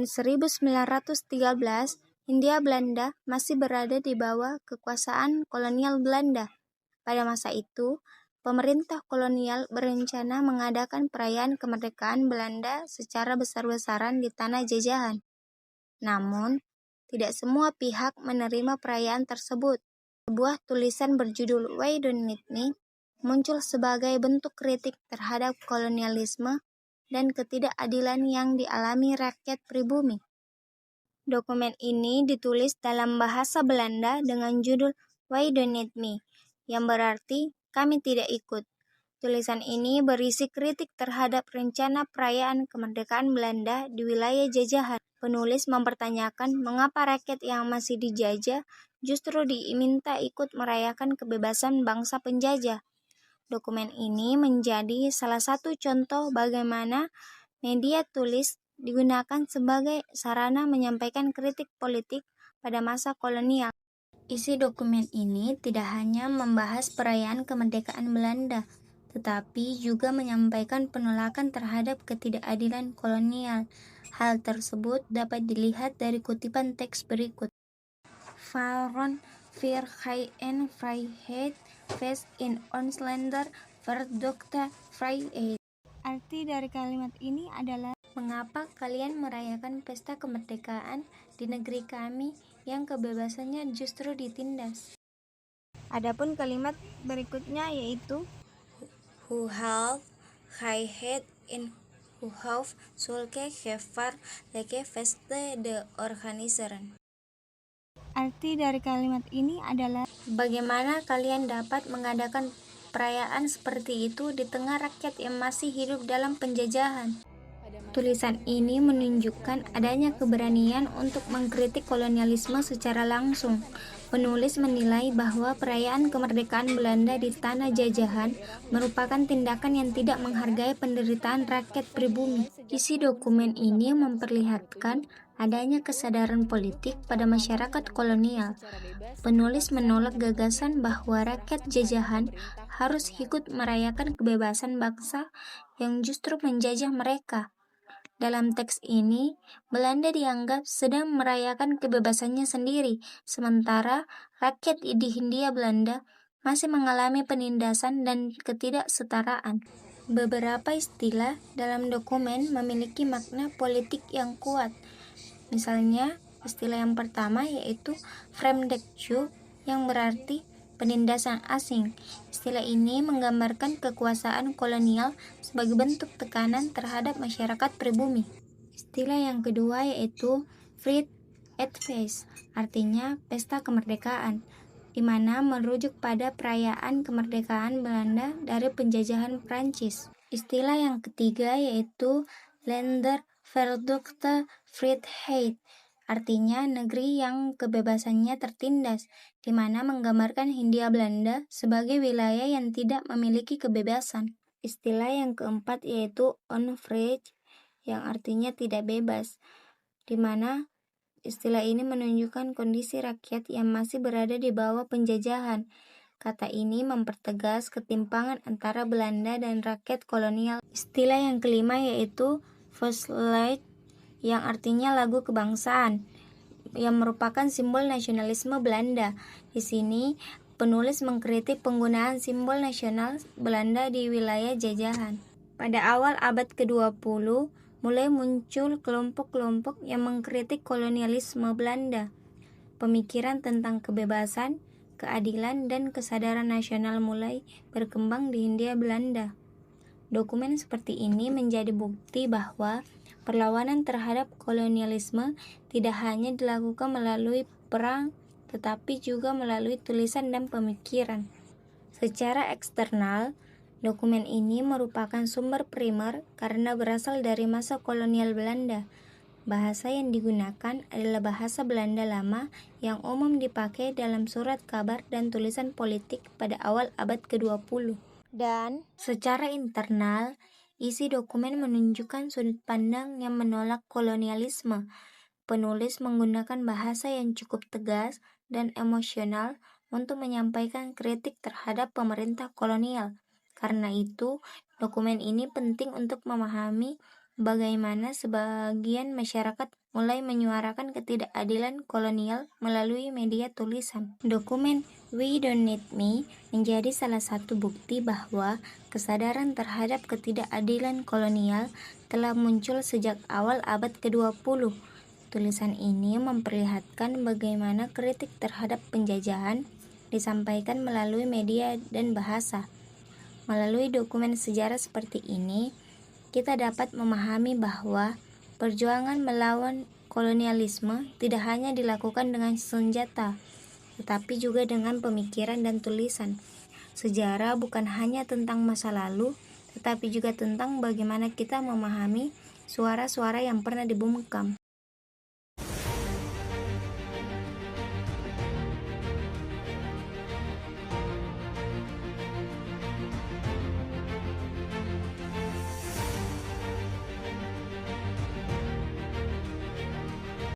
tahun 1913, Hindia Belanda masih berada di bawah kekuasaan kolonial Belanda. Pada masa itu, pemerintah kolonial berencana mengadakan perayaan kemerdekaan Belanda secara besar-besaran di tanah jajahan. Namun, tidak semua pihak menerima perayaan tersebut. Sebuah tulisan berjudul Why Don't Need Me muncul sebagai bentuk kritik terhadap kolonialisme dan ketidakadilan yang dialami rakyat pribumi. Dokumen ini ditulis dalam bahasa Belanda dengan judul Why Don't Need Me, yang berarti kami tidak ikut. Tulisan ini berisi kritik terhadap rencana perayaan kemerdekaan Belanda di wilayah jajahan. Penulis mempertanyakan mengapa rakyat yang masih dijajah justru diminta ikut merayakan kebebasan bangsa penjajah. Dokumen ini menjadi salah satu contoh bagaimana media tulis digunakan sebagai sarana menyampaikan kritik politik pada masa kolonial. Isi dokumen ini tidak hanya membahas perayaan kemerdekaan Belanda, tetapi juga menyampaikan penolakan terhadap ketidakadilan kolonial. Hal tersebut dapat dilihat dari kutipan teks berikut. Waarom Vrijheid en Vrijheid feest in ons Länder verdukte vrijheid. Arti dari kalimat ini adalah, mengapa kalian merayakan pesta kemerdekaan di negeri kami yang kebebasannya justru ditindas? Adapun kalimat berikutnya yaitu Who have vrijheid in who have zulke gevaar leke veste de organiseren. Arti dari kalimat ini adalah, bagaimana kalian dapat mengadakan perayaan seperti itu di tengah rakyat yang masih hidup dalam penjajahan. Tulisan ini menunjukkan adanya keberanian untuk mengkritik kolonialisme secara langsung. Penulis menilai bahwa perayaan kemerdekaan Belanda di tanah jajahan merupakan tindakan yang tidak menghargai penderitaan rakyat pribumi. Isi dokumen ini memperlihatkan adanya kesadaran politik pada masyarakat kolonial. Penulis menolak gagasan bahwa rakyat jajahan harus ikut merayakan kebebasan bangsa yang justru menjajah mereka. Dalam teks ini, Belanda dianggap sedang merayakan kebebasannya sendiri, sementara rakyat di Hindia Belanda masih mengalami penindasan dan ketidaksetaraan. Beberapa istilah dalam dokumen memiliki makna politik yang kuat. Misalnya, istilah yang pertama yaitu Vreemdekju yang berarti penindasan asing. Istilah ini menggambarkan kekuasaan kolonial sebagai bentuk tekanan terhadap masyarakat pribumi. Istilah yang kedua yaitu Vrijheidsfeest, artinya pesta kemerdekaan, di mana merujuk pada perayaan kemerdekaan Belanda dari penjajahan Prancis. Istilah yang ketiga yaitu Länder verdukte vrijheid, artinya negeri yang kebebasannya tertindas, di mana menggambarkan Hindia Belanda sebagai wilayah yang tidak memiliki kebebasan. Istilah yang keempat yaitu onvrij, yang artinya tidak bebas, di mana istilah ini menunjukkan kondisi rakyat yang masih berada di bawah penjajahan. Kata ini mempertegas ketimpangan antara Belanda dan rakyat kolonial. Istilah yang kelima yaitu Volkslied, yang artinya lagu kebangsaan, yang merupakan simbol nasionalisme Belanda. Di sini, penulis mengkritik penggunaan simbol nasional Belanda di wilayah jajahan. Pada awal abad ke-20, mulai muncul kelompok-kelompok yang mengkritik kolonialisme Belanda. Pemikiran tentang kebebasan, keadilan, dan kesadaran nasional mulai berkembang di Hindia Belanda. Dokumen seperti ini menjadi bukti bahwa perlawanan terhadap kolonialisme tidak hanya dilakukan melalui perang, tetapi juga melalui tulisan dan pemikiran. Secara eksternal, dokumen ini merupakan sumber primer karena berasal dari masa kolonial Belanda. Bahasa yang digunakan adalah bahasa Belanda lama yang umum dipakai dalam surat kabar dan tulisan politik pada awal abad ke-20. Dan secara internal, isi dokumen menunjukkan sudut pandang yang menolak kolonialisme. Penulis menggunakan bahasa yang cukup tegas dan emosional untuk menyampaikan kritik terhadap pemerintah kolonial. Karena itu, dokumen ini penting untuk memahami bagaimana sebagian masyarakat mulai menyuarakan ketidakadilan kolonial melalui media tulisan. Dokumen We Don't Need Me menjadi salah satu bukti bahwa kesadaran terhadap ketidakadilan kolonial telah muncul sejak awal abad ke-20. Tulisan ini memperlihatkan bagaimana kritik terhadap penjajahan disampaikan melalui media dan bahasa. Melalui dokumen sejarah seperti ini, kita dapat memahami bahwa perjuangan melawan kolonialisme tidak hanya dilakukan dengan senjata, tetapi juga dengan pemikiran dan tulisan. Sejarah bukan hanya tentang masa lalu, tetapi juga tentang bagaimana kita memahami suara-suara yang pernah dibungkam.